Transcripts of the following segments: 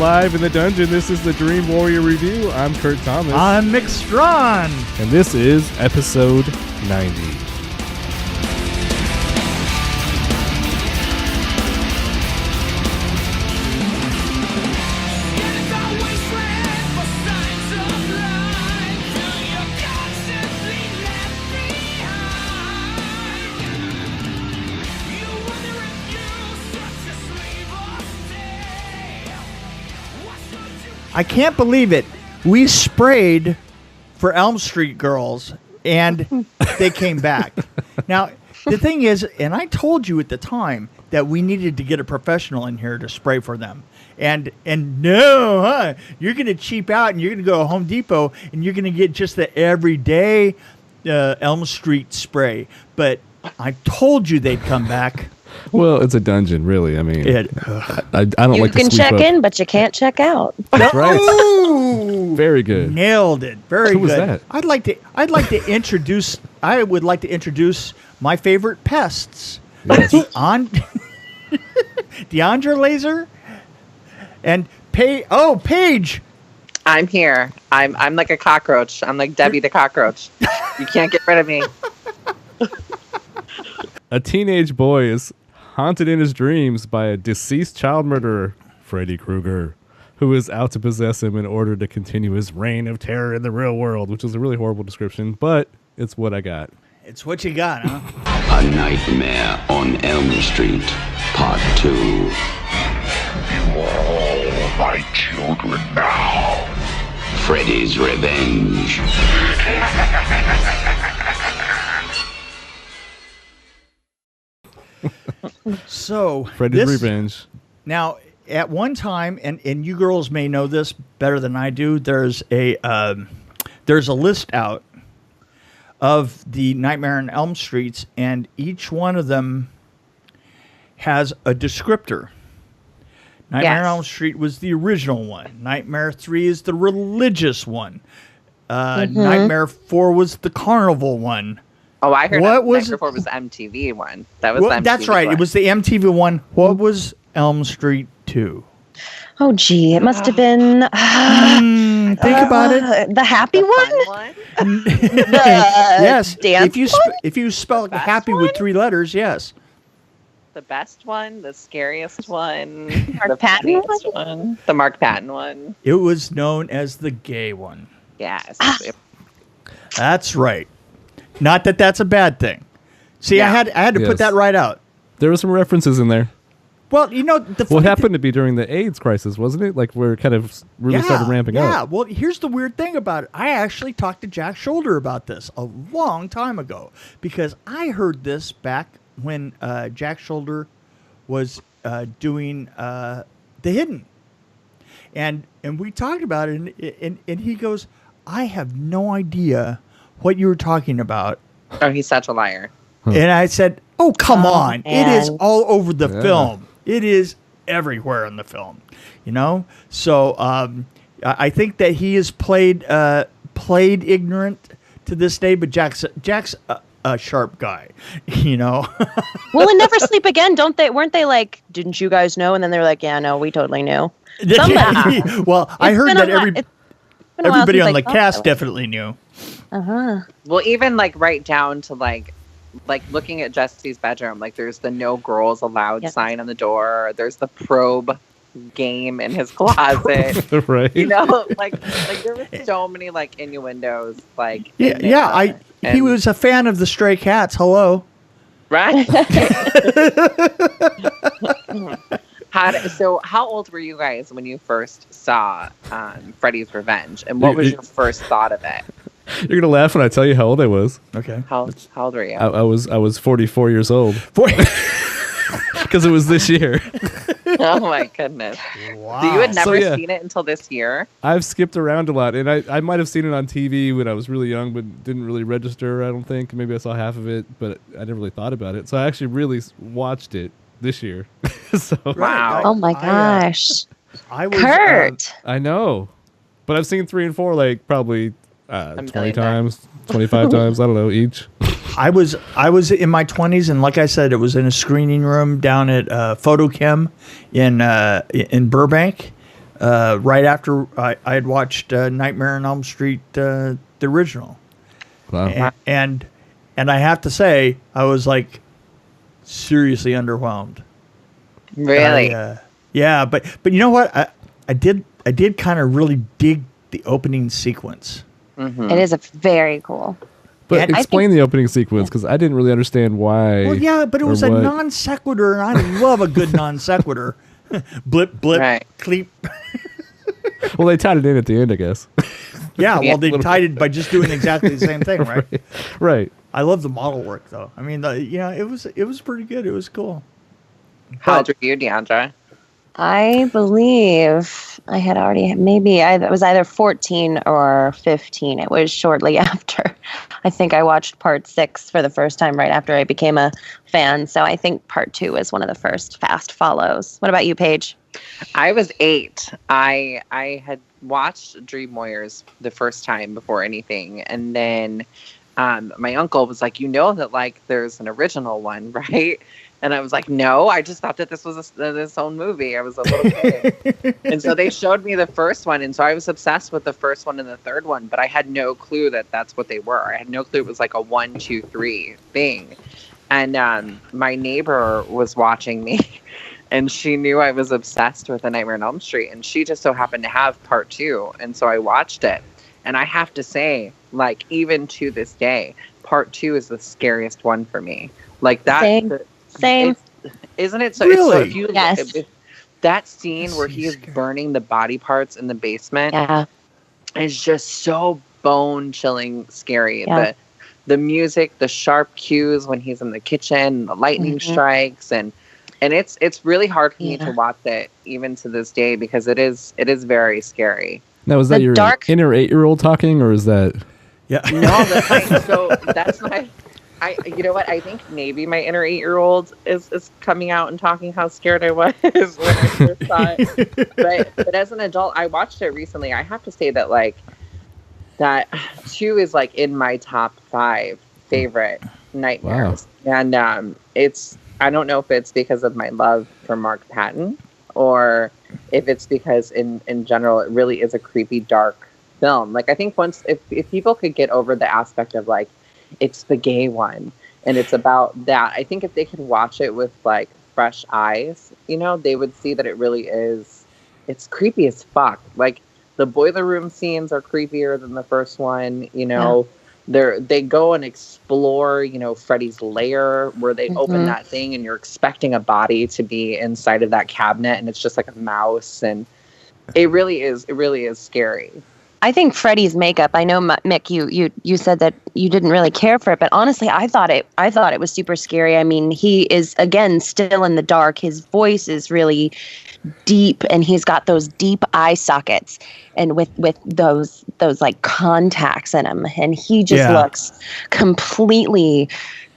live in the dungeon. This is the Dream Warrior Review. I'm Kurt Thomas. I'm Mick Stawn. And this is episode 90. I can't believe it. We sprayed for Elm Street girls, and they came back. Now, the thing is, and I told you at the time that we needed to get a professional in here to spray for them. And no, you're going to cheap out, and you're going to go to Home Depot, and you're going to get just the everyday Elm Street spray. But I told you they'd come back. Well, it's a dungeon, really. I mean, I don't you like to can check in, but you can't check out. That's right. Very good. Nailed it. Very Who good. was that? I would like to introduce my favorite pests. Yes. Diandra, Lazor, and Paige. I'm here. I'm like a cockroach. I'm like Debbie the cockroach. You can't get rid of me. A teenage boy is haunted in his dreams by a deceased child murderer, Freddy Krueger, who is out to possess him in order to continue his reign of terror in the real world, which is a really horrible description, but it's what I got. It's what you got, huh? A Nightmare on Elm Street, Part 2. You are all my children now. Freddy's Revenge. So Freddy's Revenge. Now, at one time, and you girls may know this better than I do, there's a list out of the Nightmare on Elm Streets, and each one of them has a descriptor. Nightmare on Elm Street was the original one. Nightmare 3 is the religious one. Nightmare 4 was the carnival one. Oh, I heard what was Nightmare 4 was the MTV one. That was the MTV that's right. one. It was the MTV one. What was Elm Street 2? Oh, gee, it must have been. Think about it. The happy one? Yes. Dance If you spell happy one? with 3 letters, yes. The best one, the scariest one, Mark the Patton funniest one, the Mark Patton one. It was known as the gay one. Yes. That's right. Not that that's a bad thing. See, Yeah. I had to put that right out. There were some references in there. Well, you know, What happened to be during the AIDS crisis, wasn't it? Like, we're kind of really started ramping up. Yeah, well, here's the weird thing about it. I actually talked to Jack Shoulder about this a long time ago because I heard this back when Jack Shoulder was doing The Hidden. And we talked about it, and he goes, I have no idea what you were talking about. Oh, he's such a liar. And I said, oh, come on. It is all over the Yeah. film. It is everywhere in the film, you know? So I think that he is played ignorant to this day, but Jack's a sharp guy, you know? Well, in Never Sleep Again, weren't they like, didn't you guys know? And then they're like, yeah, no, we totally knew. Somebody. Well, I heard that everybody on the since I cast thought that way. definitely knew. Well, even like right down to like looking at Jesse's bedroom, like there's the no girls allowed sign on the door. There's the probe game in his closet. Right. You know, like there were so many like innuendos. Like He was a fan of the Stray Cats. Hello. Right. How old were you guys when you first saw Freddy's Revenge, and what was your first thought of it? You're gonna laugh when I tell you how old I was. Okay. How old were you? I was 44 years old. Because it was this year. Oh my goodness! Wow. So you had never So, yeah. seen it until this year? I've skipped around a lot, and I might have seen it on TV when I was really young, but didn't really register, I don't think. Maybe I saw half of it, but I never really thought about it. So I actually really watched it this year. So Wow. Oh my gosh. I was, Kurt. I know. But I've seen 3 and 4 like probably 20 million times, 25 times, I don't know, each. I was in my 20s, and like I said, it was in a screening room down at Photochem in Burbank. right after I had watched Nightmare on Elm Street, the original. Wow. And I have to say, I was like seriously underwhelmed. Really? Yeah, but you know what? I did kind of really dig the opening sequence. Mm-hmm. It is very cool. But explain the opening sequence, because I didn't really understand why. Well, yeah, but it was a non sequitur, and I love a good non sequitur. Blip, blip, Right. cleep. Well, they tied it in at the end, I guess. Yeah, well, they tied it by just doing exactly the same thing, right? Right. I love the model work, though. I mean, it was pretty good. It was cool. How old were you, Diandra? I believe I had already, it was either 14 or 15. It was shortly after. I think I watched part 6 for the first time right after I became a fan. So I think part 2 was one of the first fast follows. What about you, Paige? I was 8. I had watched Dream Warriors the first time before anything. And then my uncle was like, that like there's an original one, right? And I was like, no, I just thought that this was this own movie. I was a little kid. And so they showed me the first one. And so I was obsessed with the first one and the third one. But I had no clue that that's what they were. I had no clue it was like a 1, 2, 3 thing. And my neighbor was watching me. And she knew I was obsessed with A Nightmare on Elm Street. And she just so happened to have part 2. And so I watched it. And I have to say, like, even to this day, part 2 is the scariest one for me. Like that. Same. Isn't it? So, really? So if you yes. That scene where he is burning the body parts in the basement is just so bone-chilling scary. Yeah. The music, the sharp cues when he's in the kitchen, the lightning strikes, and it's really hard for me to watch it even to this day because it is very scary. Now, is that your inner 8-year-old talking, or is that? Yeah. No, that's my. You know what? I think maybe my inner 8-year-old is coming out and talking how scared I was when I first saw it. But as an adult, I watched it recently. I have to say that like that 2 is like in my top 5 favorite nightmares, and I don't know if it's because of my love for Mark Patton or if it's because in general it really is a creepy, dark film. Like I think if people could get over the aspect of like it's the gay one and it's about that, I think if they could watch it with like fresh eyes, they would see that it really is, it's creepy as fuck. Like the boiler room scenes are creepier than the first one, they go and explore, Freddy's lair where they open that thing and you're expecting a body to be inside of that cabinet and it's just like a mouse, and it really is scary. I think Freddy's makeup, I know, Mick, you said that you didn't really care for it, but honestly, I thought it was super scary. I mean, he is, again, still in the dark. His voice is really deep, and he's got those deep eye sockets and with those like contacts in him, and he just looks completely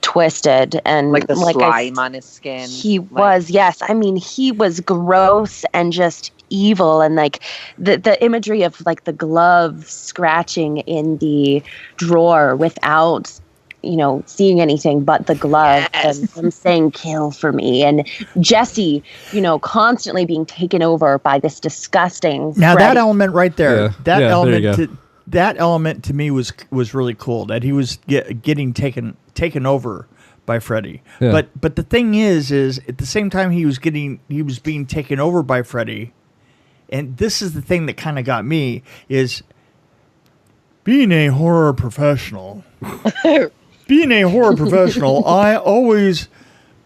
twisted and like the slime on his skin. He was, yes. I mean, he was gross and just evil, and like the imagery of like the glove scratching in the drawer without seeing anything but the glove, and him saying kill for me, and Jesse constantly being taken over by this disgusting now Freddy. That element right there, that element to me was really cool, that he was getting taken over by Freddy. But the thing is at the same time he was being taken over by Freddy. And this is the thing that kind of got me, is being a horror professional. I always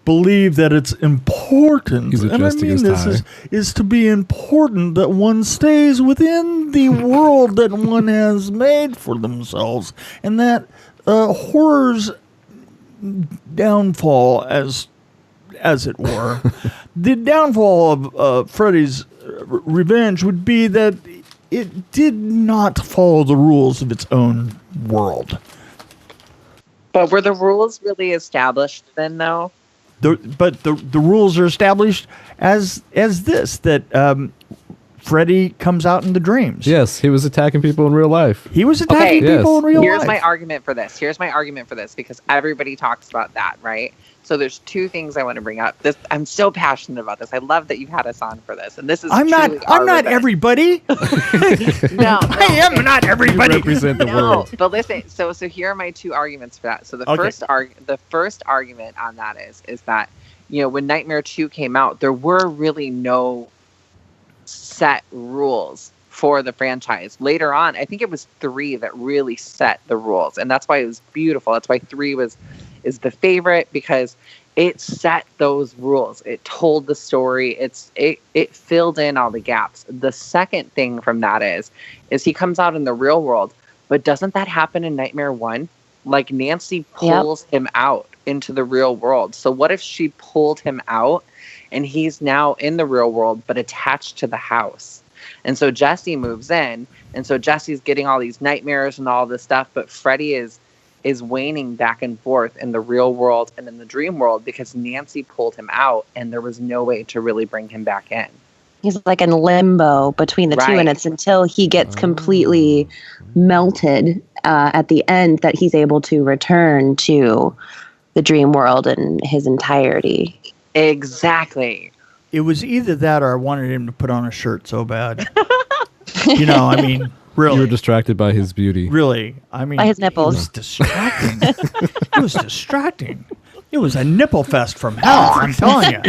believe that it's important, and I mean this is to be important that one stays within the world that one has made for themselves, and that horror's downfall, as it were, the downfall of Freddy's Revenge would be that it did not follow the rules of its own world. But were the rules really established then, though? The rules are established as this, that Freddy comes out in the dreams. Yes, he was attacking people in real life. He was attacking Okay. people Yes. in real Here's life. my argument for this. Because everybody talks about that, right? So there's two things I want to bring up. This, I'm so passionate about this. I love that you've had us on for this, and this is. I'm not everybody. No, I am not You everybody. represent the no, world. but listen. So here are my two arguments for that. So the first argument on that is that, you know, when Nightmare 2 came out, there were really no set rules for the franchise. Later on, I think it was 3 that really set the rules, and that's why it was beautiful. That's why 3 is the favorite, because it set those rules. It told the story. It filled in all the gaps. The second thing from that is he comes out in the real world, but doesn't that happen in Nightmare 1? Like, Nancy pulls him out into the real world. So what if she pulled him out and he's now in the real world but attached to the house? And so Jesse moves in, and so Jesse's getting all these nightmares and all this stuff, but Freddy is waning back and forth in the real world and in the dream world because Nancy pulled him out and there was no way to really bring him back in. He's like in limbo between the two, and it's until he gets completely melted at the end that he's able to return to the dream world in his entirety. Exactly. It was either that or I wanted him to put on a shirt so bad. You know, I mean, really. You were distracted by his beauty. Really. I mean, By his nipples. It was distracting. It was distracting. It was a nipple fest from hell, I'm telling you.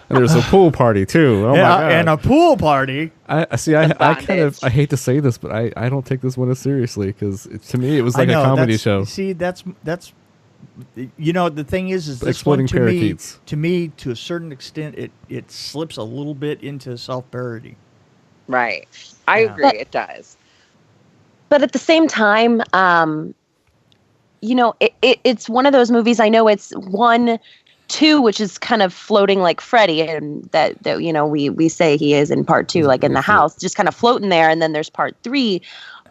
And there's a pool party too. Oh my God. And a pool party. I see. I kind of hate to say this, but I don't take this one as seriously because to me it was like a comedy show. See, that's you know, the thing is this Exploding one parakeets. to me, to a certain extent, it slips a little bit into self-parody. Right. I agree. But- it does. But at the same time, you know, it's one of those movies. I know it's 1, 2, which is kind of floating like Freddy, and that you know we say he is in part 2, like in the house, just kind of floating there. And then there's part 3.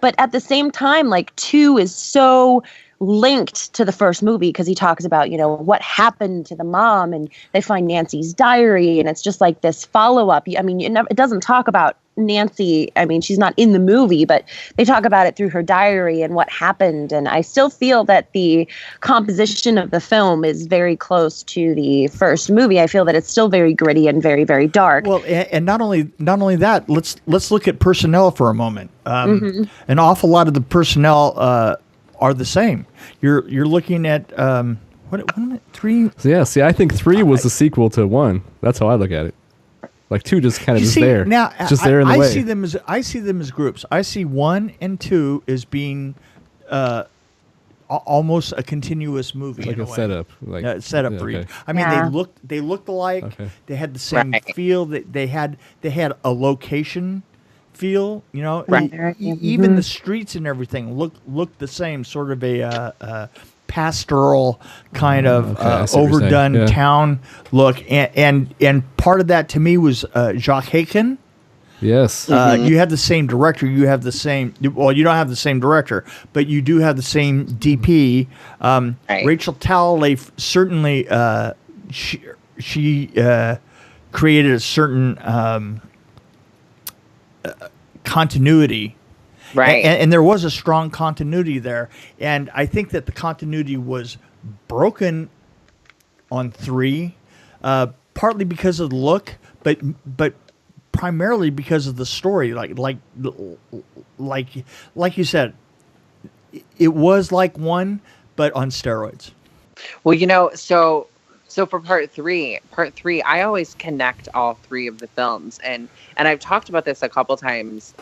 But at the same time, like 2 is so linked to the first movie because he talks about, you know, what happened to the mom, and they find Nancy's diary, and it's just like this follow-up. I mean, it doesn't talk about Nancy. I mean, she's not in the movie, but they talk about it through her diary and what happened. And I still feel that the composition of the film is very close to the first movie. I feel that it's still very gritty and very, very dark. Well, and not only that, let's look at personnel for a moment. An awful lot of the personnel are the same. You're looking at what 3. So yeah, see, I think 3 was the sequel to 1. That's how I look at it. Like 2 just kind of is there. Now, just there in the way. I see them as groups. I see 1 and 2 as being almost a continuous movie, like in a way. setup, like Setup for each. I mean, they looked alike. Okay. They had the same feel. They had a location feel. You know, even the streets and everything looked the same. Sort of a pastoral kind of overdone town look, and part of that to me was Jacques Haken. Yes. You have the same director. You have the same. Well, you don't have the same director, but you do have the same DP. Rachel Talalay certainly she created a certain continuity. Right. And there was a strong continuity there. And I think that the continuity was broken on 3, partly because of the look, but primarily because of the story. Like you said, it was like 1, but on steroids. Well, you know, so for part three, I always connect all 3 of the films, and I've talked about this a couple times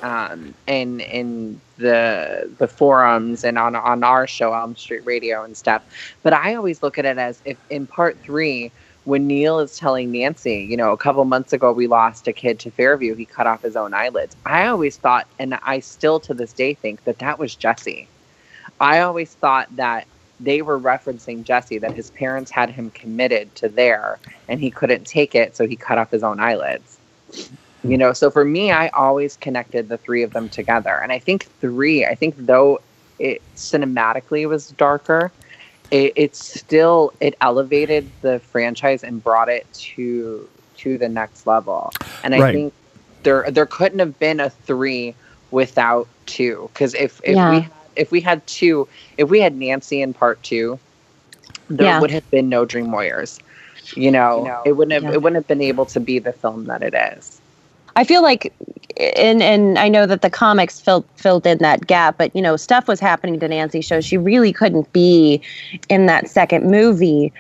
in the forums and on our show, Elm Street Radio and stuff. But I always look at it as if in part 3, when Neil is telling Nancy, you know, a couple months ago we lost a kid to Fairview, he cut off his own eyelids. I always thought, and I still to this day think, that was Jesse. I always thought that they were referencing Jesse, that his parents had him committed to there and he couldn't take it, so he cut off his own eyelids. You know, so for me, I always connected the 3 of them together. And I think though it cinematically was darker, it elevated the franchise and brought it to the next level. And I think there couldn't have been a 3 without 2. Because if we had 2, if we had Nancy in part 2, there would have been no Dream Warriors. It wouldn't have been able to be the film that it is. I feel like, and I know that the comics filled in that gap, but stuff was happening to Nancy, so she really couldn't be in that second movie.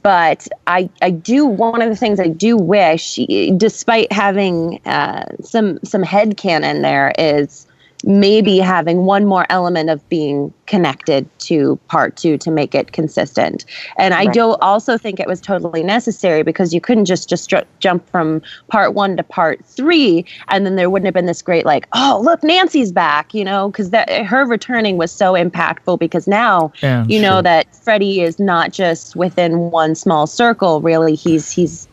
But I do, one of the things I do wish, despite having some headcanon there, is maybe having one more element of being connected to part 2 to make it consistent. And I do also think it was totally necessary, because you couldn't just jump from part 1 to part 3 and then there wouldn't have been this great oh, look, Nancy's back, because her returning was so impactful, because now that Freddy is not just within one small circle. Really, he's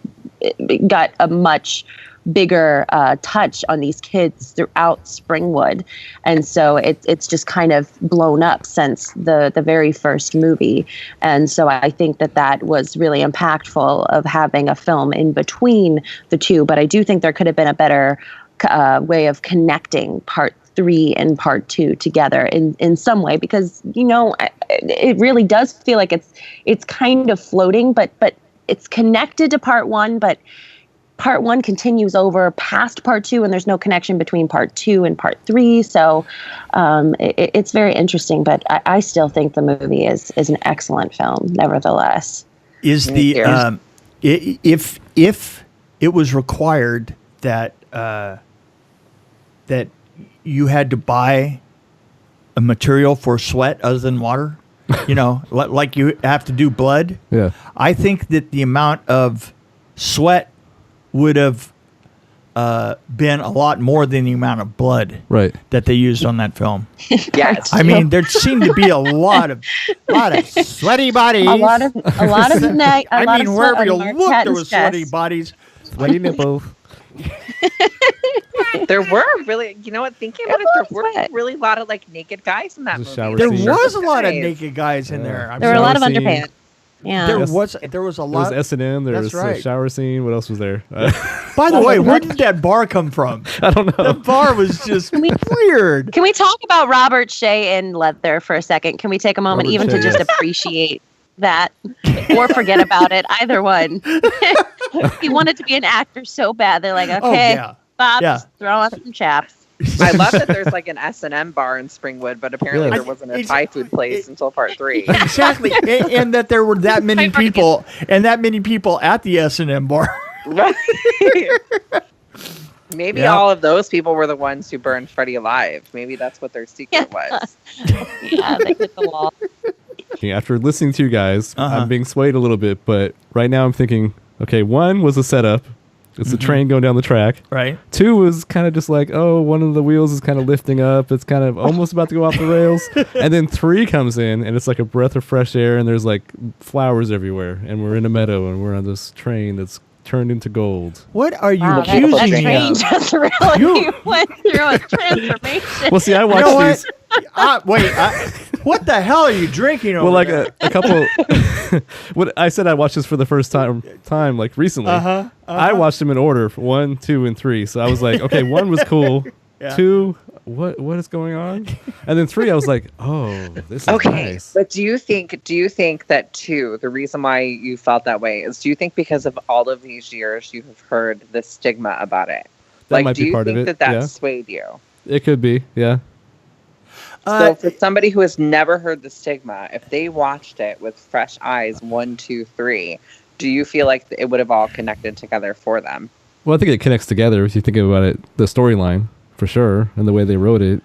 got a much bigger touch on these kids throughout Springwood, and so it's just kind of blown up since the very first movie. And so I think that was really impactful of having a film in between the two. But I do think there could have been a better way of connecting part 3 and part 2 together in some way, because it really does feel like it's kind of floating, but it's connected to part 1, but part 1 continues over past part 2, and there's no connection between part 2 and part 3. So it's very interesting, but I still think the movie is an excellent film, nevertheless. Is the if it was required that that you had to buy a material for sweat other than water, like you have to do blood. Yeah, I think that the amount of sweat would have been a lot more than the amount of blood that they used on that film. Yes, I mean, there seemed to be a lot of sweaty bodies. A lot of neck. I mean, wherever you look, there was sweaty bodies, sweaty nipples. There were really, thinking about it, there were really a lot of naked guys in that movie. There was a lot of naked guys in there. There were a lot of underpants. Yeah, there was a lot. There was S&M. There was a shower scene. What else was there? By the way, where did that bar come from? I don't know. The bar was just weird. Can we talk about Robert Shea in leather for a second? Can we take a moment to just appreciate that, or forget about it? Either one. He wanted to be an actor so bad. They're like, okay, Bob, just throw out some chaps. I love that there's an S&M bar in Springwood, but apparently there wasn't a Thai food place until part 3. Exactly, and that there were that many people at the S&M bar. Right. Maybe all of those people were the ones who burned Freddy alive. Maybe that's what their secret was. Yeah, they hit the wall. After listening to you guys, I'm being swayed a little bit, but right now I'm thinking, okay, 1 was a setup. It's a train going down the track. Right. 2 was kind of just one of the wheels is kind of lifting up. It's kind of almost about to go off the rails. And then 3 comes in, and it's like a breath of fresh air, and there's flowers everywhere. And we're in a meadow, and we're on this train that's turned into gold. What are you accusing me of? That train just really went through a transformation. Well, see, I watched these. What the hell are you drinking over there? a couple. What I said, I watched this for the first time recently. I watched them in order, 1, 2, and 3. So I was like, okay, 1 was cool. 2, what is going on? And then 3, I was like, oh, this is nice. But do you think that 2, the reason why you felt that way is, do you think because of all of these years you have heard the stigma about it? That might be part of it. Do you think that swayed you? It could be, yeah. So for somebody who has never heard the stigma, if they watched it with fresh eyes, 1, 2, 3, do you feel like it would have all connected together for them? Well, I think it connects together if you think about it, the storyline, for sure, and the way they wrote it.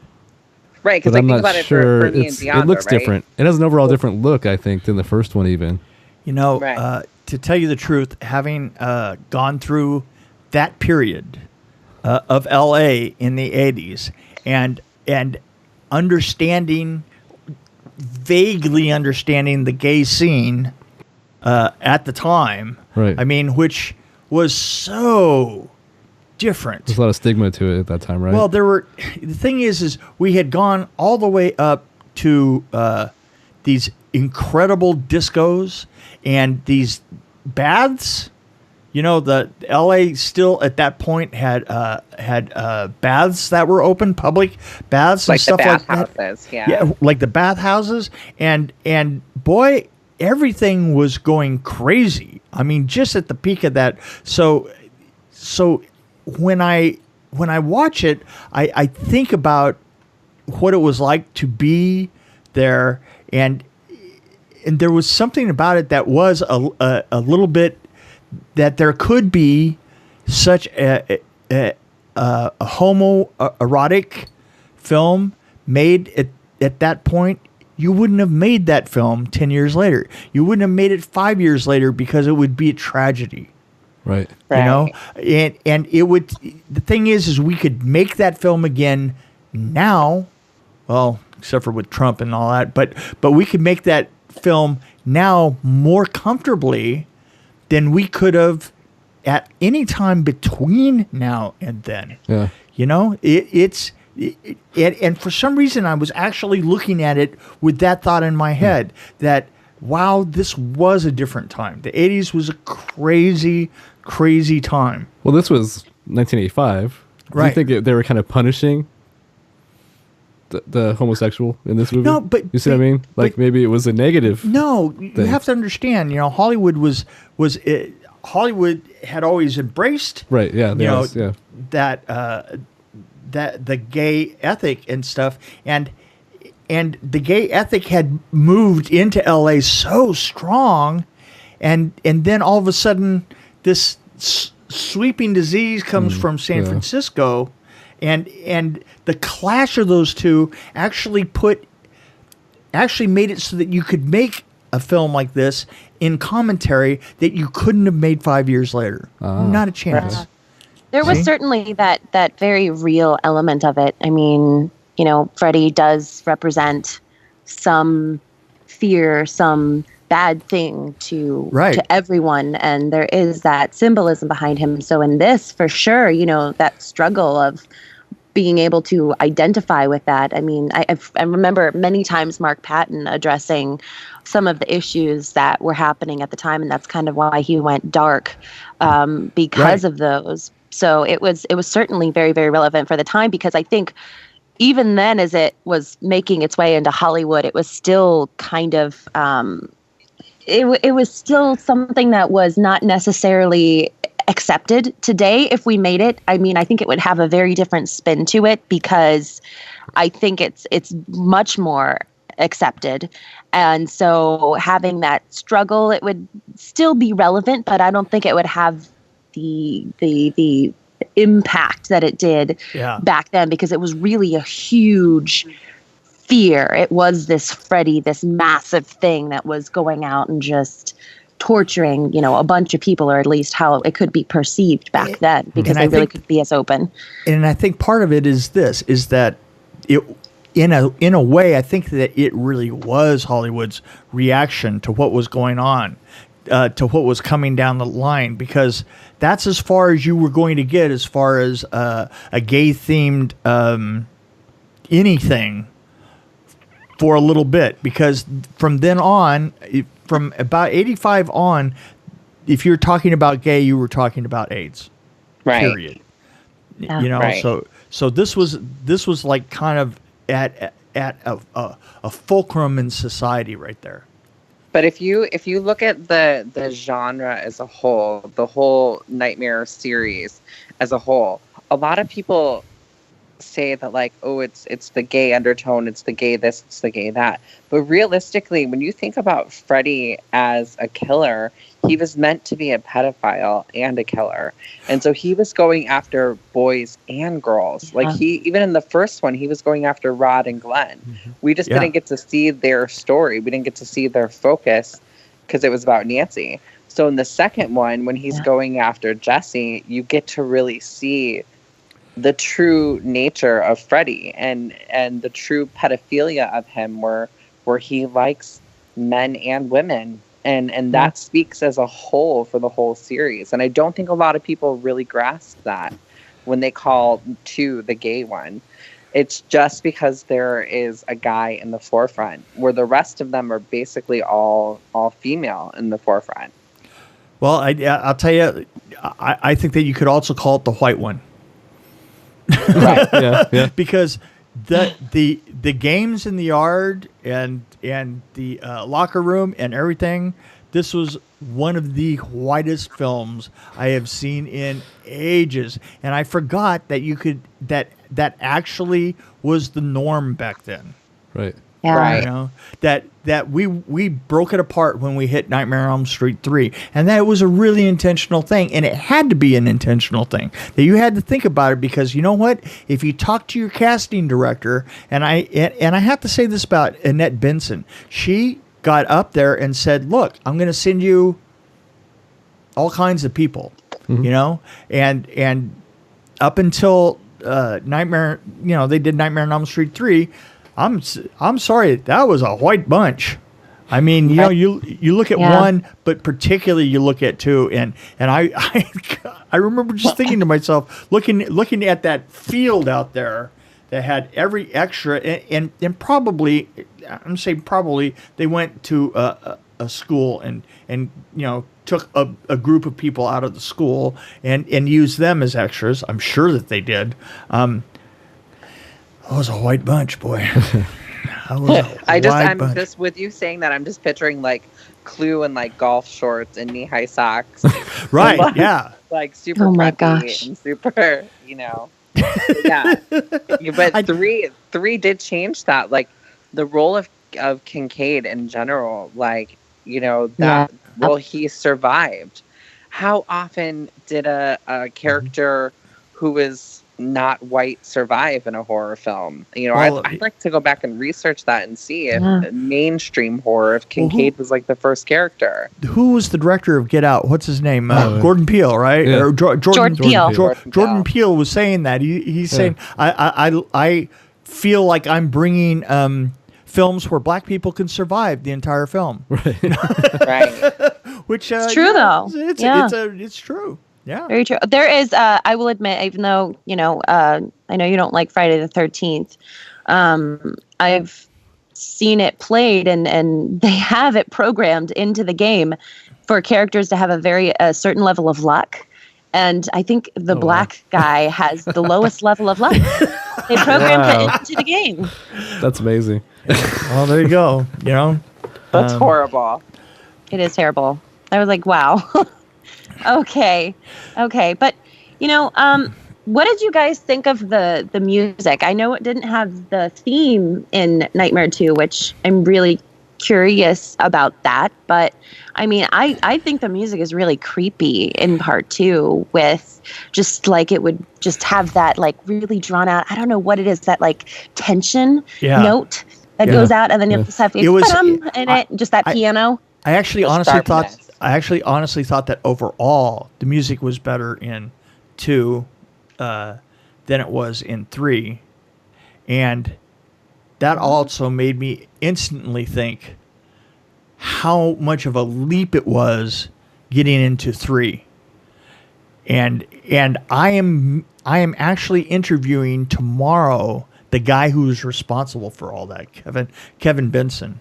Right, because think about it for me and Diandra, it looks different. It has an overall different look, I think, than the first one even. To tell you the truth, having gone through that period of L.A. in the 80s and vaguely understanding the gay scene at the time, right? I mean, which was so different. There's a lot of stigma to it at that time, right? Well, the thing is we had gone all the way up to these incredible discos and these baths the L.A. still at that point had baths that were open, public baths and Like stuff the like bathhouses, that. yeah. Like the bathhouses, and boy, everything was going crazy. I mean, just at the peak of that. So when I watch it, I think about what it was like to be there, and there was something about it that was a little bit, that there could be such a homoerotic film made at that point. You wouldn't have made that film 10 years later. You wouldn't have made it 5 years later, because it would be a tragedy. Right. And it would. The thing is we could make that film again now. Well, except for with Trump and all that, but we could make that film now more comfortably than we could have at any time between now and then. Yeah. And for some reason, I was actually looking at it with that thought in my head, that, wow, this was a different time. The 80s was a crazy, crazy time. Well, this was 1985. Right. Do you think they were kind of punishing the homosexual in this movie? No, but you see what I mean? Like, maybe it was a negative. No, you have to understand. Hollywood Hollywood had always embraced. Right. Yeah. That the gay ethic and stuff, and the gay ethic had moved into LA so strong, and then all of a sudden this sweeping disease comes from San Francisco, and the clash of those two actually made it so that you could make a film like this in commentary that you couldn't have made 5 years later. Not a chance. Yeah. There was certainly that very real element of it. I mean, Freddy does represent some fear, some bad thing to everyone, and there is that symbolism behind him. So in this, for sure, that struggle of being able to identify with that. I mean, I remember many times Mark Patton addressing some of the issues that were happening at the time, and that's kind of why he went dark, because of those. So it was certainly very, very relevant for the time, because I think even then, as it was making its way into Hollywood, it was still kind of it was still something that was not necessarily accepted today. If we made it, I mean, I think it would have a very different spin to it, because I think it's much more accepted. And so having that struggle, it would still be relevant, but I don't think it would have the impact that it did back then, because it was really a huge fear. It was this Freddy, this massive thing that was going out and just torturing, a bunch of people, or at least how it could be perceived back then, because they really could be as open. And I think part of it is that it, in a way, I think that it really was Hollywood's reaction to what was going on, to what was coming down the line, because that's as far as you were going to get as far as a gay-themed anything for a little bit, because from then on, from about 85 on, if you're talking about gay, you were talking about AIDS. Right. Period. So this was like kind of at a fulcrum in society right there. But if you look at the genre as a whole, the whole Nightmare series as a whole, a lot of people say that, like, oh, it's the gay undertone, it's the gay this, it's the gay that. But realistically, when you think about Freddy as a killer, he was meant to be a pedophile and a killer. And so he was going after boys and girls. Like, even in the first one, he was going after Rod and Glenn. Mm-hmm. We just didn't get to see their story. We didn't get to see their focus because it was about Nancy. So in the second one, when he's going after Jesse, you get to really see the true nature of Freddy and the true pedophilia of him, where he likes men and women. And that speaks as a whole for the whole series. And I don't think a lot of people really grasp that when they call 2 the gay one. It's just because there is a guy in the forefront, where the rest of them are basically all female in the forefront. Well, I'll tell you, I think that you could also call it the white one. Right. Yeah. Because the games in the yard and the locker room and everything, this was one of the whitest films I have seen in ages, and I forgot that you could that actually was the norm back then. Right. Yeah. Right. You know, that we broke it apart when we hit Nightmare on Elm Street 3, and that was a really intentional thing, and it had to be an intentional thing that you had to think about it, because you know what? If you talk to your casting director, and I have to say this about Annette Benson, she got up there and said, "Look, I'm going to send you all kinds of people, you know, and up until Nightmare, you know, they did Nightmare on Elm Street 3." I'm sorry, that was a white bunch. I mean, you know, you look at one, but particularly you look at two, and I remember just thinking to myself, looking at that field out there that had every extra, and probably, I'm saying probably, they went to a school and you know, took a group of people out of the school and used them as extras. I'm sure that they did. That was a white bunch, boy. I'm just with you saying that, I'm just picturing like Clue in like golf shorts and knee-high socks. Right, like, yeah. Like super preppy and super, you know. Yeah. But three did change that. Like the role of Kincaid in general, like, you know, that well, he survived. How often did a character who is not white survive in a horror film? You know, well, I'd like to go back and research that and see if mainstream horror, if Kincaid was like the first character. Who was the director of Get Out? What's his name? Gordon Peele, right? Yeah. Or Jordan Peele. Jordan Peele was saying that. He's saying, I feel like I'm bringing films where black people can survive the entire film. Right. Right. Which it's true, though. It's true. Yeah. Very true. There is, I will admit, even though, you know, I know you don't like Friday the 13th, I've seen it played and they have it programmed into the game for characters to have a certain level of luck. And I think the black guy has the lowest level of luck. They programmed it into the game. That's amazing. Well, there you go. You know, that's horrible. It is terrible. I was like, wow. Okay. But, you know, what did you guys think of the music? I know it didn't have the theme in Nightmare 2, which I'm really curious about that. But, I mean, I think the music is really creepy in part 2, with just like it would just have that like really drawn out, I don't know what it is, that like tension note that goes out, and then you have to have just that piano. I actually honestly thought that overall the music was better in 2 than it was in 3, and that also made me instantly think how much of a leap it was getting into 3. And I am actually interviewing tomorrow the guy who was responsible for all that, Kevin Benson.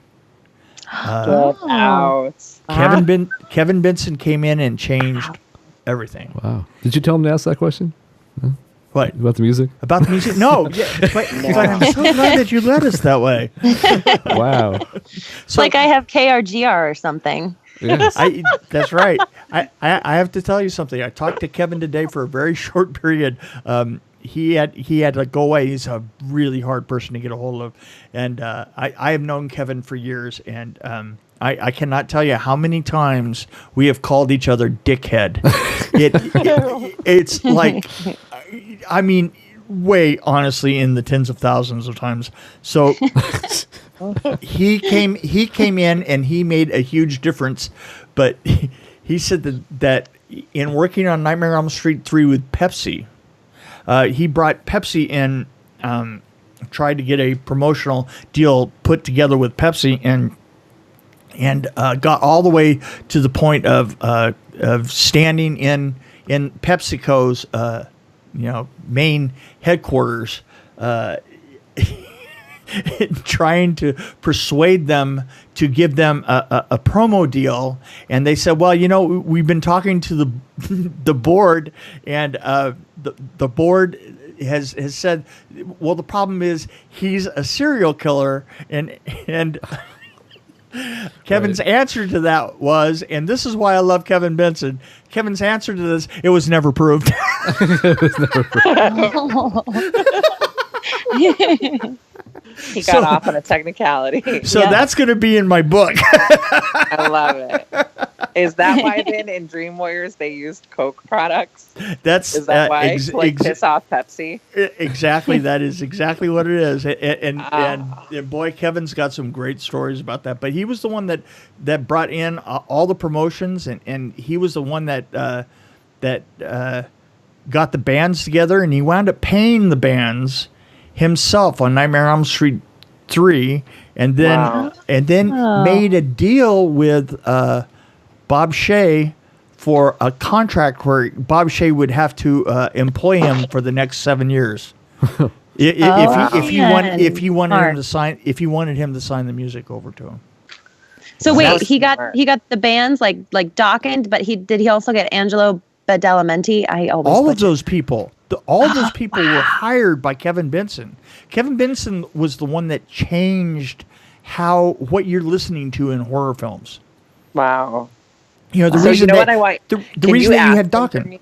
Kevin Benson came in and changed everything. Wow. Did you tell him to ask that question? No? What? About the music? About the music? No. But I'm so glad that you led us that way. Wow. So, like I have KRGR or something. Yes. That's right. I have to tell you something. I talked to Kevin today for a very short period. He had to go away. He's a really hard person to get a hold of. And I have known Kevin for years, and I cannot tell you how many times we have called each other dickhead. It's like, I mean, way honestly in the tens of thousands of times. So he came in and he made a huge difference. But he said that in working on Nightmare on Elm Street 3 with Pepsi, he brought Pepsi in, tried to get a promotional deal put together with Pepsi, and got all the way to the point of standing in PepsiCo's main headquarters trying to persuade them to give them a promo deal, and they said, "Well, we've been talking to the the board, and the board has said, well, the problem is he's a serial killer," and Kevin's answer to that was, and this is why I love Kevin Benson. Kevin's answer to this: it was never proved. He got off on a technicality. So that's going to be in my book. I love it. Is that why then in Dream Warriors they used Coke products? Is that why? Piss off Pepsi? Exactly. That is exactly what it is. And boy, Kevin's got some great stories about that. But he was the one that brought in all the promotions, and he was the one that got the bands together, and he wound up paying the bands himself on Nightmare on Elm Street 3, and then made a deal with Bob Shea for a contract where Bob Shea would have to employ him for the next 7 years. If you wanted him to sign the music over to him. So wait, he got the bands like Dawkins, but did he also get Angelo Badalamenti? All of those people were hired by Kevin Benson. Kevin Benson was the one that changed what you're listening to in horror films. Wow. The reason that you had Dawkins.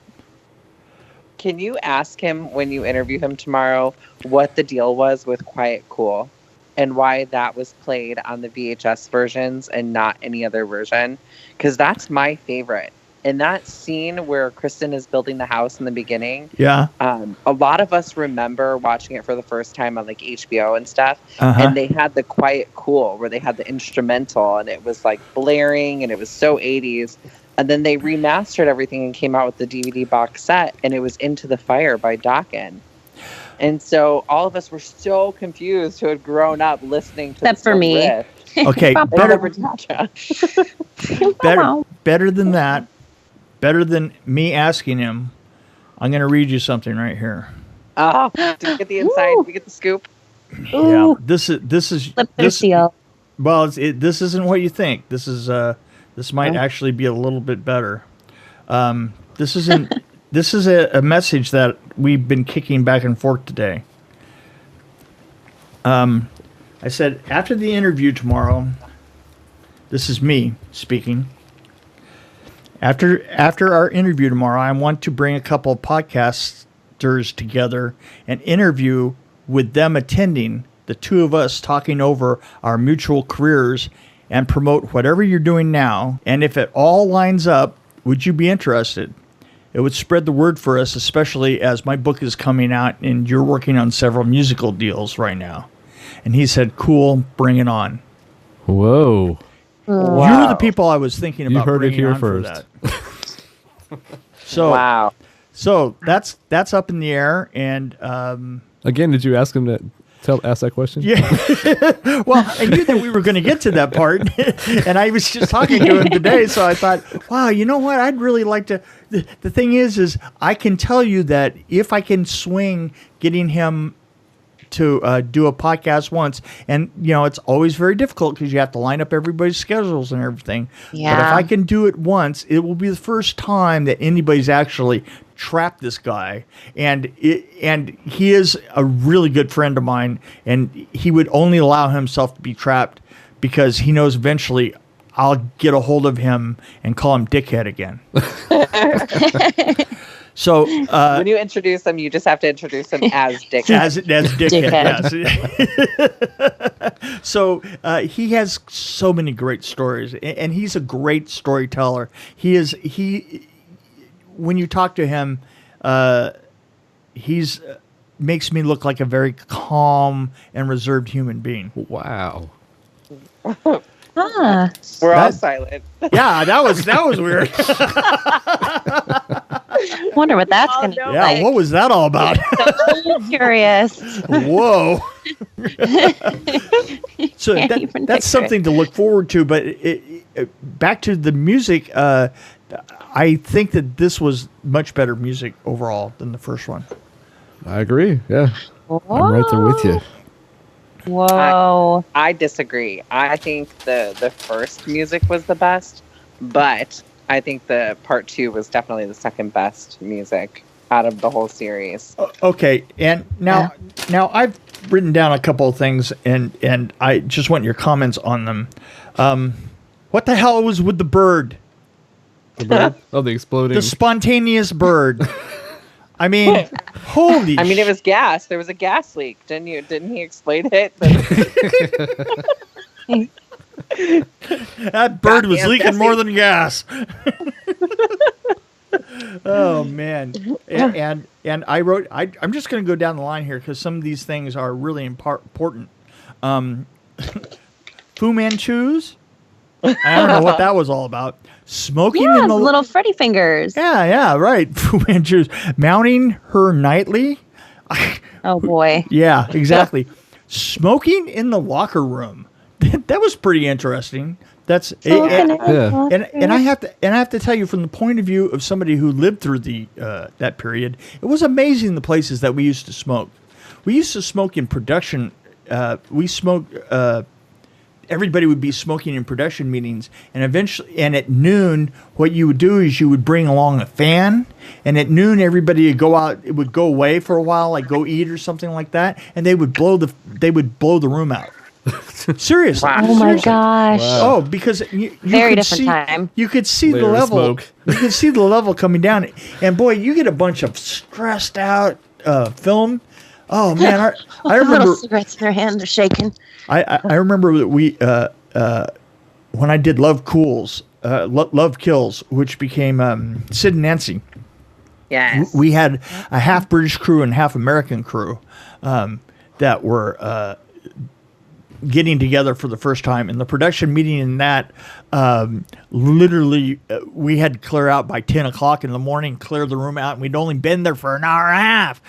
Can you ask him when you interview him tomorrow what the deal was with Quiet Cool and why that was played on the VHS versions and not any other version? Because that's my favorite. In that scene where Kristen is building the house in the beginning, a lot of us remember watching it for the first time on like HBO and stuff, and they had the Quiet Cool where they had the instrumental and it was like blaring and it was so 80s, and then they remastered everything and came out with the DVD box set, and it was Into the Fire by Dawkins. And so all of us were so confused who had grown up listening to Except for me. riff. Okay, better than that. Better than me asking him, I'm going to read you something right here. Oh, did we get the inside? Did we get the scoop? Yeah, this is seal. Well, this isn't what you think. This might actually be a little bit better. This is a message that we've been kicking back and forth today. I said, after the interview tomorrow, this is me speaking. After our interview tomorrow, I want to bring a couple of podcasters together and interview with them attending, the two of us talking over our mutual careers and promote whatever you're doing now. And if it all lines up, would you be interested? It would spread the word for us, especially as my book is coming out and you're working on several musical deals right now. And he said, cool, bring it on. Whoa. Wow. You're the people I was thinking about. You heard it here first. So wow. So that's up in the air. And again, did you ask him to ask that question? Yeah. Well, I knew that we were going to get to that part, and I was just talking to him today. So I thought, wow, you know what? I'd really like to. The thing is I can tell you that if I can swing getting him to do a podcast once, and it's always very difficult because you have to line up everybody's schedules and everything. Yeah. But if I can do it once, it will be the first time that anybody's actually trapped this guy, and he is a really good friend of mine, and he would only allow himself to be trapped because he knows eventually I'll get a hold of him and call him dickhead again. So when you introduce him, you just have to introduce him as Dickhead. As Dickhead. Yes. So he has so many great stories, and he's a great storyteller. When you talk to him, he's makes me look like a very calm and reserved human being. Wow. We're all silent. Yeah, that was weird. Wonder what that's going to be like. What was that all about? So curious. Whoa. So that's something to look forward to. But back to the music, I think that this was much better music overall than the first one. I agree. Yeah. I'm right there with you. Whoa. I disagree. I think the first music was the best, but I think the part 2 was definitely the second best music out of the whole series. Okay, and now I've written down a couple of things, and I just want your comments on them. What the hell was with the bird? The bird? Oh, the exploding. The spontaneous bird. I mean, holy! I mean, it was gas. There was a gas leak. Didn't he explain it? That bird was leaking more than gas. Oh man! And I wrote. I'm just going to go down the line here because some of these things are really important. Fu Manchus. I don't know what that was all about. Smoking in the little Freddy fingers. Yeah, right. Fu Manchus mounting her nightly. Oh boy. Yeah, exactly. Smoking in the locker room. That was pretty interesting. That's and I have to tell you, from the point of view of somebody who lived through that period, it was amazing the places that we used to smoke. We used to smoke in production. We smoked. Everybody would be smoking in production meetings, and eventually, and at noon, what you would do is you would bring along a fan, and at noon, everybody would go out. It would go away for a while, like go eat or something like that, and they would blow the room out. Seriously. Oh my gosh. Wow. Oh, because you very could different see, time. You could see the level. You could see the level coming down, and boy, you get a bunch of stressed out film. Oh man, I remember little cigarettes in their hand, they're shaking. I remember that we when I did Love Kills, which became Sid and Nancy. Yes. We had a half British crew and half American crew that were getting together for the first time. And the production meeting in that, literally, we had to clear out by 10 o'clock in the morning, clear the room out, and we'd only been there for an hour and a half.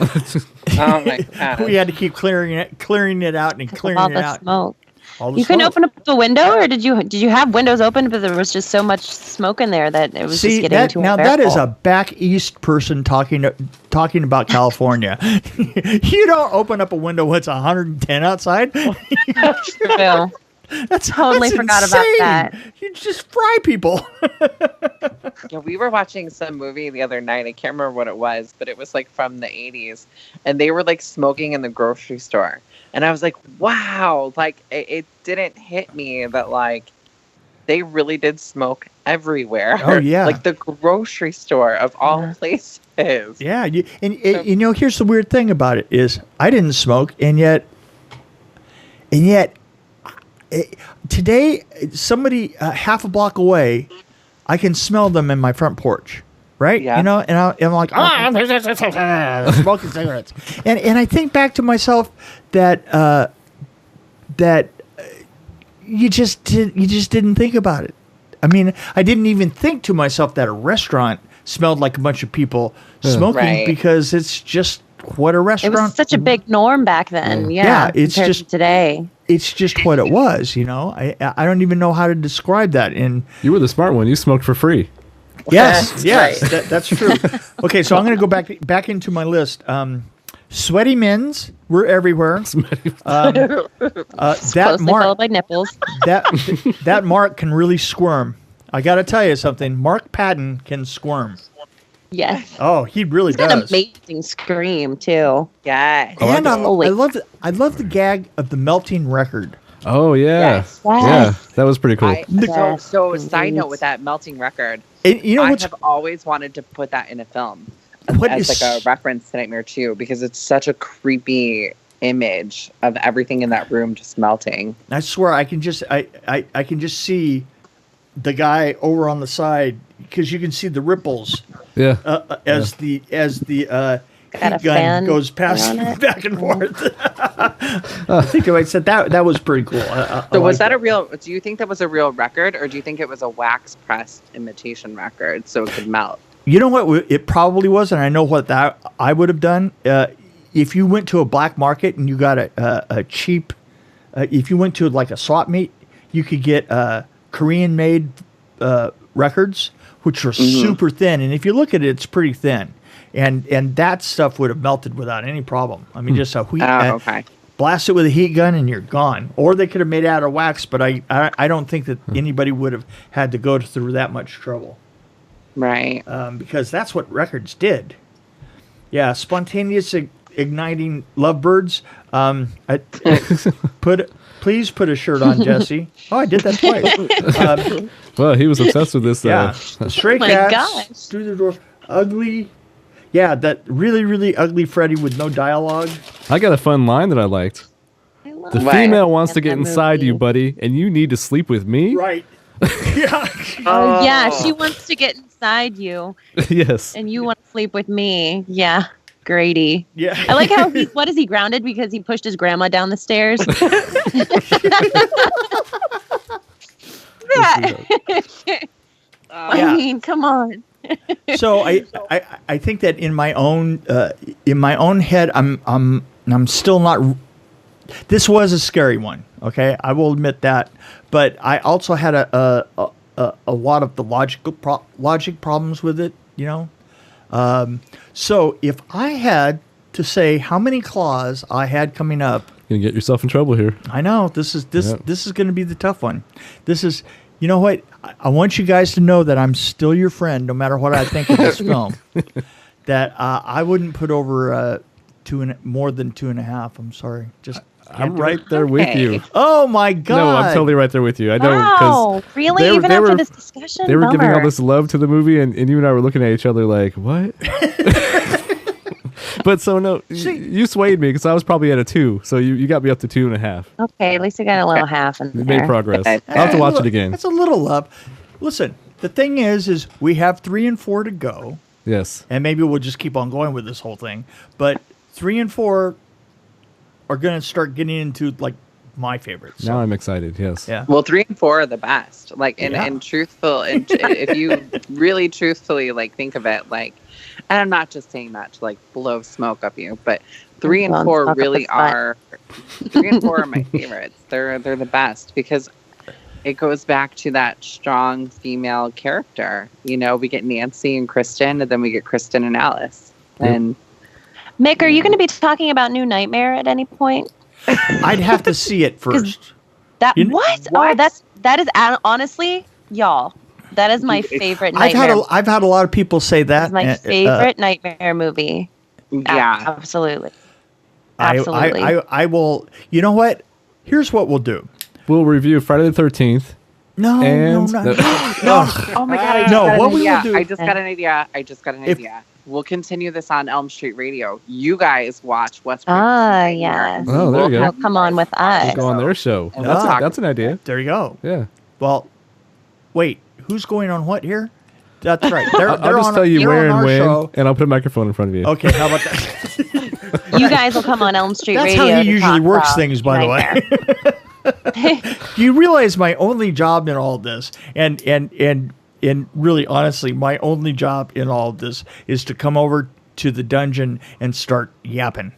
Oh, my God. We had to keep clearing it out and clearing all it the out. Smoke. All the You couldn't smoke. open up the window, or did you have windows open, but there was just so much smoke in there that it was just getting too now unbearable. that is a back east person talking about California. You don't open up a when it's 110 outside. True. That's Totally forgot about insane. that. You just fry people. Yeah, we were watching some movie the other night. I can't remember what it was, but it was like from the 80s. And they were like smoking in the grocery store. And I was like, wow, like it didn't hit me that like they really did smoke everywhere. Oh, yeah. Like the grocery store of all places. Yeah. You know, here's the weird thing about it is I didn't smoke. And yet today, somebody half a block away, I can smell them in my front porch, right? Yeah. You know, and I'm like, smoking cigarettes, and I think back to myself that you just didn't think about it. I mean, I didn't even think to myself that a restaurant smelled like a bunch of people smoking because it's just what a It restaurant. was such a big norm back then. Yeah, it's compared just to today. It's just what it was, you know. I don't even know how to describe that. And You were the smart one. You smoked for free. yes, Right. that's true. Okay, so I'm going to go back into my list. Sweaty men's were everywhere. That Closely Mark, followed by nipples. that Mark can really squirm. I got to tell you something. Mark Patton can squirm. Yes. Oh, he really He's got an does. amazing scream too. Yeah. And I Holy. love the gag of the melting record. Oh yeah, Yes. yeah, that was pretty cool. So side note with that melting record, And you know I what's have always wanted to put that in a film What as is- like a reference to Nightmare 2 because it's such a creepy image of everything in that room just melting. I swear I can just see the guy over on the side because you can see the ripples Yeah, as the Got a heat gun fan goes past on it. back and forth. I think I said that was pretty cool. So was that do you think that was a real record or do you think it was a wax pressed imitation record so it could melt? You know what? It probably was, and I know what that I would have done. If you went to a black market and you got a cheap, if you went to like a swap meet, you could get Korean-made records, which are super thin. And if you look at it, it's pretty thin. And that stuff would have melted without any problem. I mean, just a wheat. Oh, okay. blast it with a heat gun and you're gone. Or they could have made it out of wax, but I don't think that anybody would have had to go through that much trouble. Right. Because that's what records did. Yeah, spontaneous igniting lovebirds. Please put a shirt on, Jesse. Oh, I did that twice. Well, he was obsessed with this. Yeah, stray cats through the door. Ugly. Yeah, that really, really ugly Freddy with no dialogue. I got a fun line that I liked. The female wants to get inside you, buddy, and you need to sleep with me? Right. Yeah. Oh, yeah, she wants to get inside you. Yes. And you want to sleep with me. Yeah. Grady. Yeah. I like how what is he grounded because he pushed his grandma down the stairs? I mean, come on. So I think that in my own head I'm still not. This was a scary one. Okay, I will admit that, but I also had a lot of the logic problems with it. You know, so if I had to say how many claws I had coming up, you're gonna get yourself in trouble here. I know this is going to be the tough one. This is. You know what? I want you guys to know that I'm still your friend, no matter what I think of this film. That I wouldn't put over more than 2.5. I'm sorry. I'm right there with you. Oh my God! No, I'm totally right there with you. I know. Wow, really? Even after this discussion, they were giving all this love to the movie, and you and I were looking at each other like, what? But so no, you swayed me because I was probably at a 2, so you got me up to 2.5. Okay, at least I got a little half in there. We made progress. I'll have to watch it again. That's a little love. Listen, the thing is we have 3 and 4 to go. Yes. And maybe we'll just keep on going with this whole thing. But 3 and 4 are going to start getting into like my favorites. Now I'm excited. Yes. Yeah. Well, 3 and 4 are the best. Like, and truthful, and if you really truthfully like think of it, like. And I'm not just saying that to like blow smoke up you, but 3 and 4 really are. 3 and 4 are my favorites. They're the best because it goes back to that strong female character. You know, we get Nancy and Kristen, and then we get Kristen and Alice. Yep. And Mick, are you going to be talking about New Nightmare at any point? I'd have to see it first. What? Oh, that is honestly, y'all. That is my favorite nightmare. I've had a lot of people say that. It's my favorite nightmare movie. Yeah, absolutely. I will. You know what? Here's what we'll do. We'll review Friday the 13th. No. Oh my God! I just got an idea. We'll continue this on Elm Street Radio. You guys watch West. Yes. Oh, there you go. They'll come on with us. We'll go on their show. That's an idea. There you go. Yeah. Well, wait. Who's going on what here? That's right. I'll just tell you where and when, and I'll put a microphone in front of you. Okay, how about that? You guys will come on Elm Street Radio. That's how he usually works things, by the way. You realize my only job in all of this, and really honestly, my only job in all of this is to come over to the dungeon and start yapping.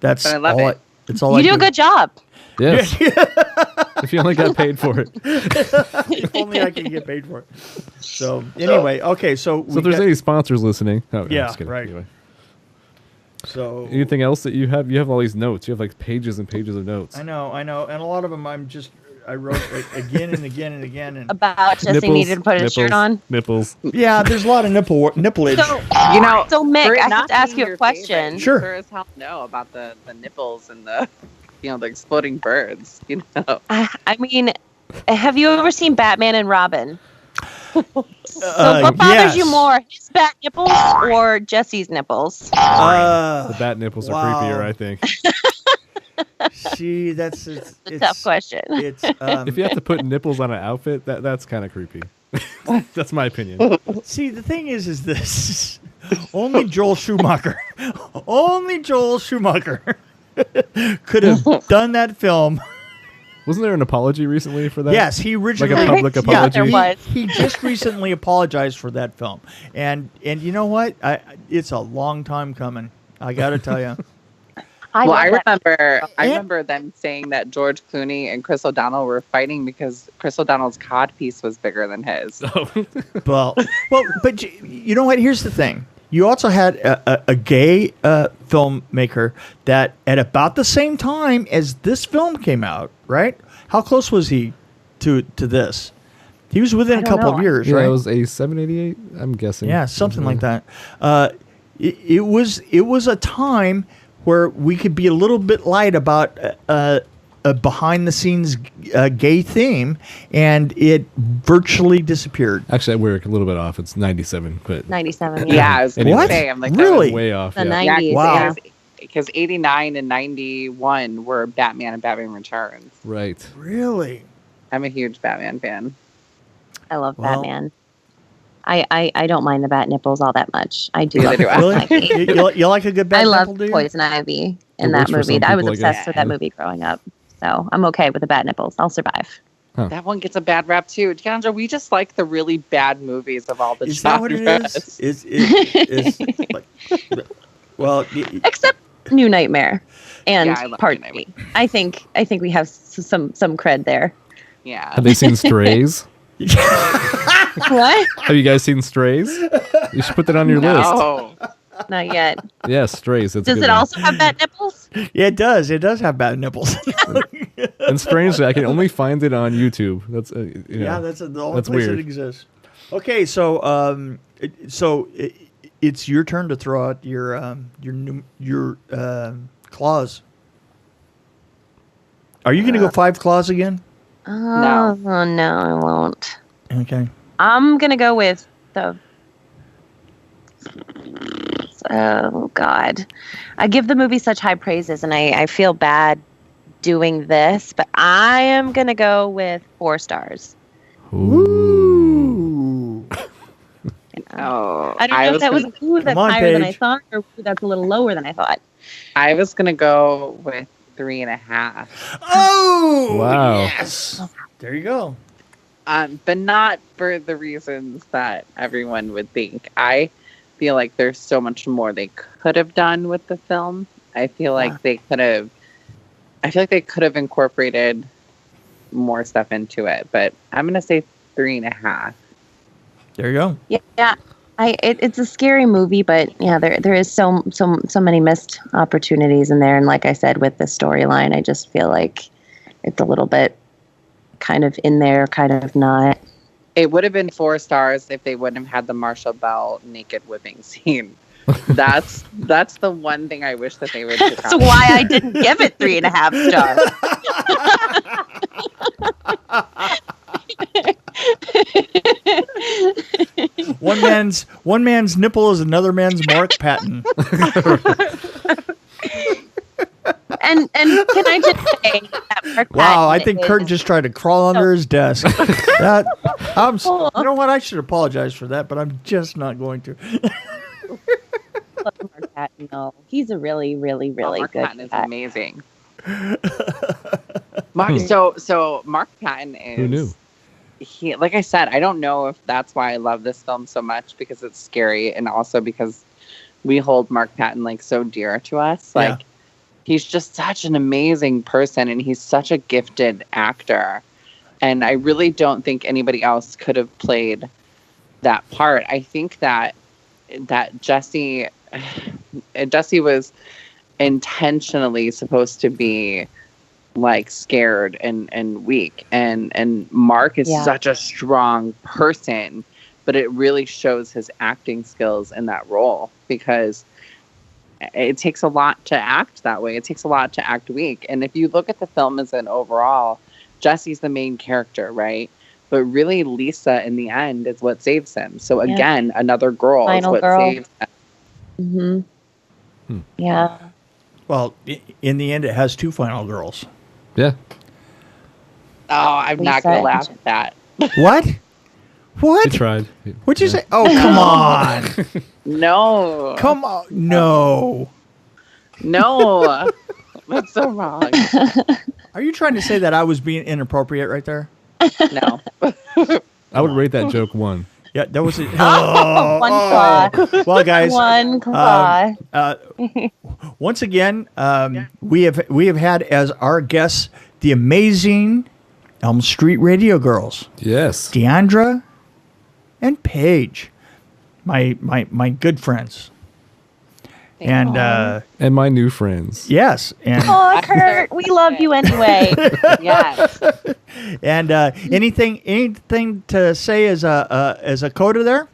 That's but I love all. It. It's all you do a good job. Yes. If you only got paid for it. If only I could get paid for it. So anyway, okay. So if there's any sponsors listening, yeah, right. Anyway. So anything else that you have? You have all these notes. You have like pages and pages of notes. I know, and a lot of them I wrote again and again and again. And about Jesse needed to put his shirt on. Nipples. Yeah, there's a lot of nipplage. So Mick, I have to ask you a question. Favorite, sure as hell know about the nipples and the the exploding birds. You know. I mean, have you ever seen Batman and Robin? So what bothers you more, his bat nipples or Jesse's nipples? The bat nipples are creepier, I think. See, it's a tough question. It's if you have to put nipples on an outfit, that's kind of creepy. That's my opinion. See, the thing is this: only Joel Schumacher could have done that film. Wasn't there an apology recently for that? Yes, he originally like a public apology. Yeah, there was. He just recently apologized for that film, and you know what? It's a long time coming. I got to tell you. I remember them saying that George Clooney and Chris O'Donnell were fighting because Chris O'Donnell's cod piece was bigger than his. Well, but you know what? Here's the thing. you also had a gay filmmaker that at about the same time as this film came out, right? How close was he to this? He was within a couple of years, right? Yeah, it was a 788, I'm guessing. Yeah, something like that. It was a time where we could be a little bit light about a behind-the-scenes gay theme, and it virtually disappeared. Actually, we're a little bit off. It's 97, but 97. Yeah, I was going to What? say, I'm like, Really? way off. The Yeah. 90s. Wow. Yeah. Because 89 and 91 were Batman and Batman Returns. Right. Really? I'm a huge Batman fan. I love Well- Batman. I don't mind the bat nipples all that much. I do. Neither love do I. Really? Poison Ivy. You like a good bat I nipple, love do you? Poison Ivy in It that works for movie. some I was people, I obsessed guess. with that movie growing up. So I'm okay with the bat nipples. I'll survive. That one gets a bad rap too. Diandra, we just like the really bad movies of all the Is that what it genres. is? It's like, well, Except New Nightmare and Yeah, I love Part New 3. I think we have some cred there. Yeah. Have they seen Strays? What? Have you guys seen Strays? You should put that on your list. No. Not yet. Yes, Strays. It's a Does good it one. also have bat nipples? yeah, it does. It does have bat nipples. And strangely, I can only find it on YouTube. That's Yeah, that's the only That's place weird. it exists. Okay, so it's your turn to throw out your claws. Are you going to go 5 claws again? Oh, no, I won't. Okay. I'm going to go with the... Oh, God. I give the movie such high praises, and I feel bad doing this, but I am going to go with 4 stars. Ooh. Oh, I don't know if that was that's Come on, higher than I Paige. thought, or that's a little lower than I thought. I was gonna go with 3.5. Oh! Wow. Yes. There you go. But not for the reasons that everyone would think. I feel like there's so much more they could have done with the film. I feel like they could have incorporated more stuff into it. But I'm gonna say 3.5. There you go. Yeah. It's a scary movie, but yeah, there is so many missed opportunities in there, and like I said, with the storyline, I just feel like it's a little bit kind of in there, kind of not. It would have been 4 stars if they wouldn't have had the Marshall Bell naked whipping scene. That's the one thing I wish that they would. That's why I didn't give it 3.5 stars. One man's nipple is another man's Mark Patton. And can I just say that Mark Wow, I Patton think Kurt is- just tried to crawl under his desk. You know what? I should apologize for that, but I'm just not going to. Mark Patton, no, he's a really, really, really Mark good Patton is cat. amazing. So Mark Patton is. Who knew? He, like I said, I don't know if that's why I love this film so much, because it's scary, and also because we hold Mark Patton like so dear to us. Like, he's just such an amazing person, and he's such a gifted actor. And I really don't think anybody else could have played that part. I think that Jesse was intentionally supposed to be like scared and weak, and Mark is such a strong person, but it really shows his acting skills in that role, because it takes a lot to act that way. It takes a lot to act weak. And if you look at the film as an overall, Jesse's the main character, right? But really Lisa in the end is what saves him. So again, another girl Final is what girl. saves him. Mm-hmm. Yeah. Well, in the end, it has 2 final girls. Yeah. Oh, I'm not going to laugh at that. What? What? He tried. What'd you say? Oh, come on. No. Come on. No. No. That's so wrong. Are you trying to say that I was being inappropriate right there? No. I would rate that joke 1. Yeah, that was it. One claw. Well, guys, One claw. once again, we have had as our guests the amazing Elm Street Radio girls, Yes. Diandra and Paige. my good friends. And my new friends. Yes. And oh, Kurt, we love you anyway. Yes. And anything to say as a coda there?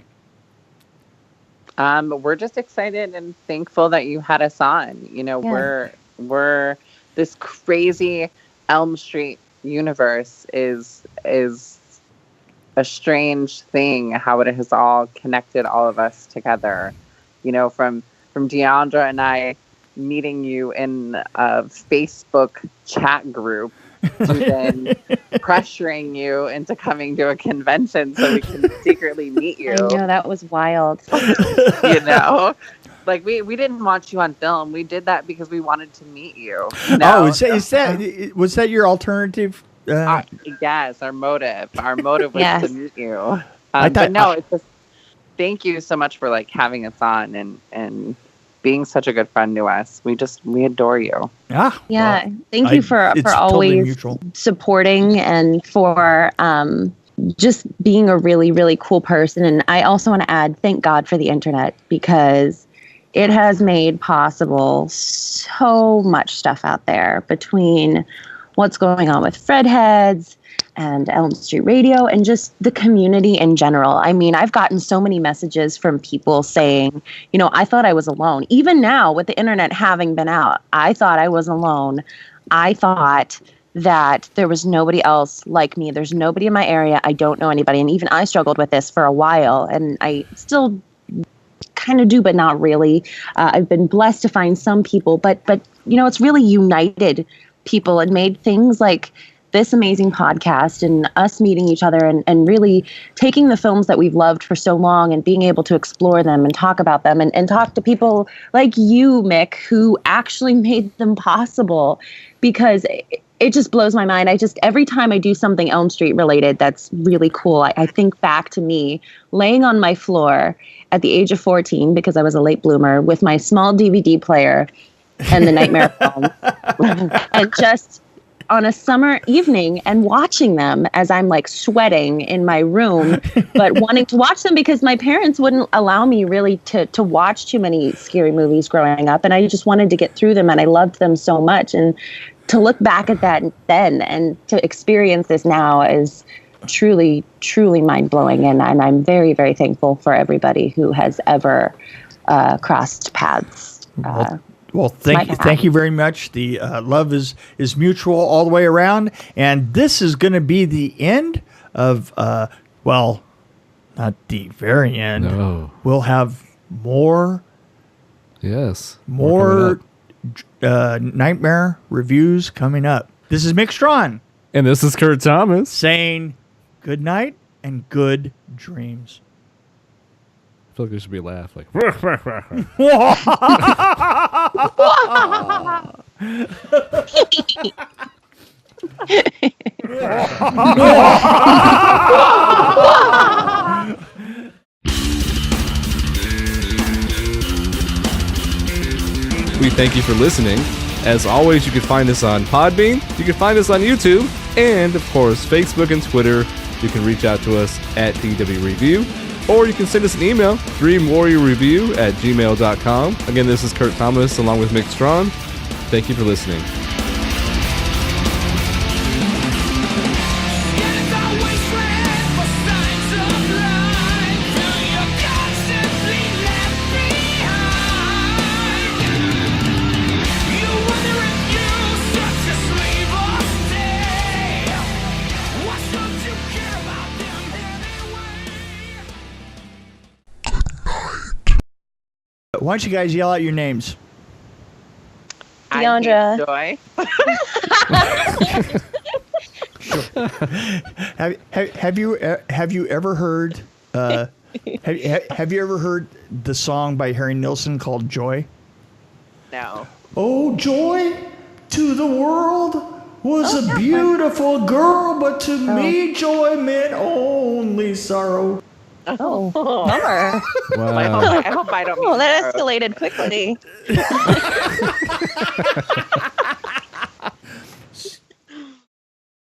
We're just excited and thankful that you had us on. You know, we're this crazy Elm Street universe is a strange thing how it has all connected all of us together. You know, from Diandra and I meeting you in a Facebook chat group to then pressuring you into coming to a convention so we can secretly meet you. I know, that was wild. You know? Like, we didn't want you on film. We did that because we wanted to meet you. Was that your alternative? Yes, our motive. Our motive was Yes. to meet you. It's just thank you so much for like having us on and being such a good friend to us. We adore you. Yeah. Thank you for always supporting and for just being a really, really cool person. And I also want to add, thank God for the internet, because it has made possible so much stuff out there between what's going on with Fred Heads and Elm Street Radio and just the community in general. I mean, I've gotten so many messages from people saying, you know, I thought I was alone. Even now with the internet having been out, I thought I was alone. I thought that there was nobody else like me. There's nobody in my area. I don't know anybody. And even I struggled with this for a while, and I still kind of do, but not really. I've been blessed to find some people, but you know, it's really united people and made things like this amazing podcast and us meeting each other and really taking the films that we've loved for so long and being able to explore them and talk about them and talk to people like you, Mick, who actually made them possible, because it just blows my mind. Every time I do something Elm Street related that's really cool, I think back to me laying on my floor at the age of 14, because I was a late bloomer, with my small DVD player and the Nightmare film, and just on a summer evening and watching them as I'm like sweating in my room, but wanting to watch them because my parents wouldn't allow me really to watch too many scary movies growing up. And I just wanted to get through them, and I loved them so much. And to look back at that then and to experience this now is truly, truly mind-blowing. And I'm very, very thankful for everybody who has ever crossed paths. Well, thank you very much. The love is mutual all the way around, and this is going to be the end of not the very end. No. We'll have more. Yes. More Nightmare reviews coming up. This is Mick Strawn, and this is Kurt Thomas saying good night and good dreams. I feel like there should be a laugh, like. We thank you for listening. As always, you can find us on Podbean, you can find us on YouTube, and of course, Facebook and Twitter. You can reach out to us at DWR Review. Or you can send us an email, dreamwarriorreview@gmail.com. Again, this is Kurt Thomas along with Mick Strawn. Thank you for listening. Why don't you guys yell out your names? Diandra. Joy. Have you ever heard have you ever heard the song by Harry Nilsson called Joy? No. Oh, joy to the world was a beautiful girl, but to me joy meant only sorrow. Oh, bummer. Wow. I hope I don't. Oh, that escalated quickly.